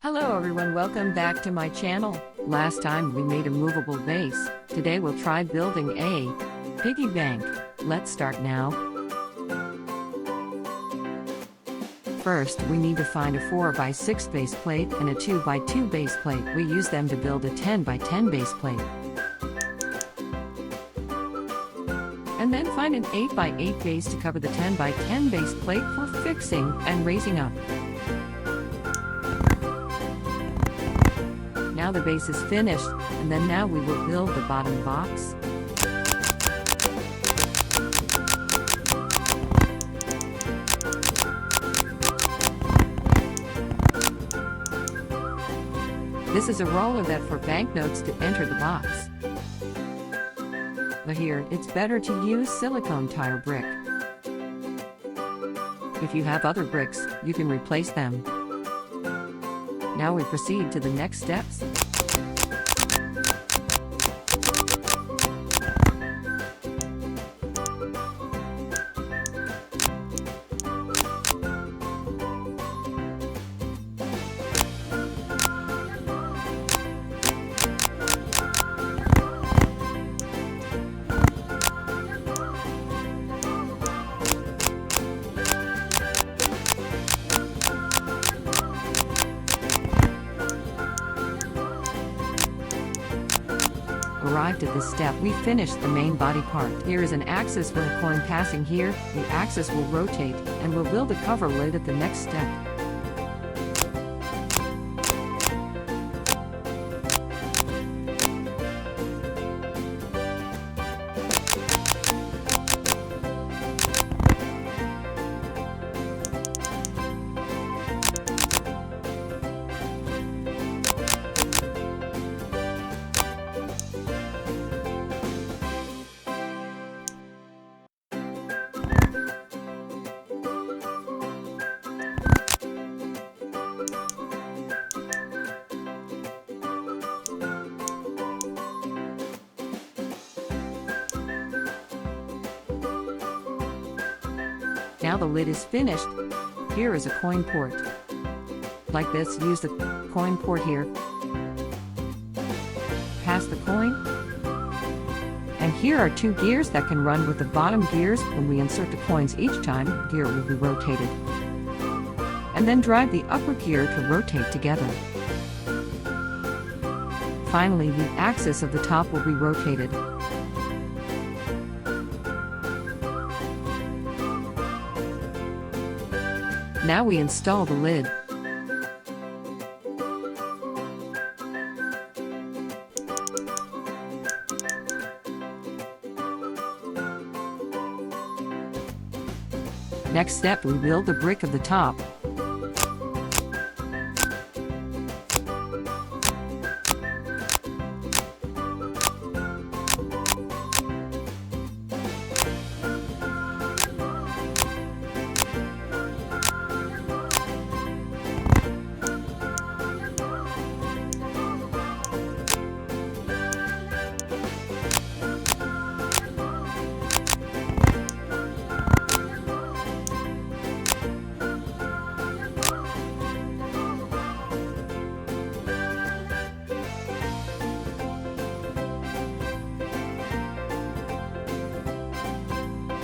Hello everyone, welcome back to my channel. Last time we made a movable base. Today we'll try building a piggy bank. Let's start now. First, we need to find a 4x6 base plate and a 2x2 base plate. We use them to build a 10x10 base plate. And then find an 8x8 base to cover the 10x10 base plate for fixing and raising up. Now the base is finished, and then now we will build the bottom box. This is a roller that for banknotes to enter the box. But here, it's better to use silicone tire brick. If you have other bricks, you can replace them. Now we proceed to the next steps. Arrived at this step, we finished the main body part. Here is an axis for a coin passing here. The axis will rotate, and we'll build a cover lid at the next step. Now the lid is finished. Here is a coin port. Like this, use the coin port here. Pass the coin. And here are two gears that can run with the bottom gears. When we insert the coins each time, the gear will be rotated. And then drive the upper gear to rotate together. Finally, the axis of the top will be rotated. Now we install the lid. Next step, we build the brick of the top.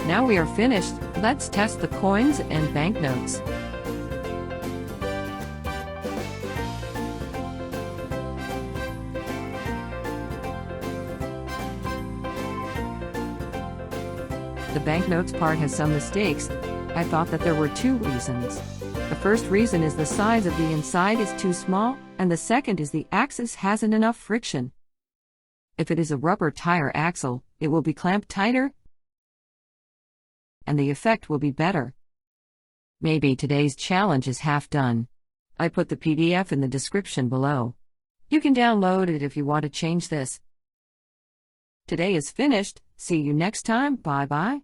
Now we are finished. Let's test the coins and banknotes. The banknotes part has some mistakes. I thought that there were two reasons. The first reason is the size of the inside is too small, and the second is the axis hasn't enough friction. If it is a rubber tire axle, it will be clamped tighter, and the effect will be better. Maybe today's challenge is half done. I put the PDF in the description below. You can download it if you want to change this. Today is finished. See you next time. Bye bye.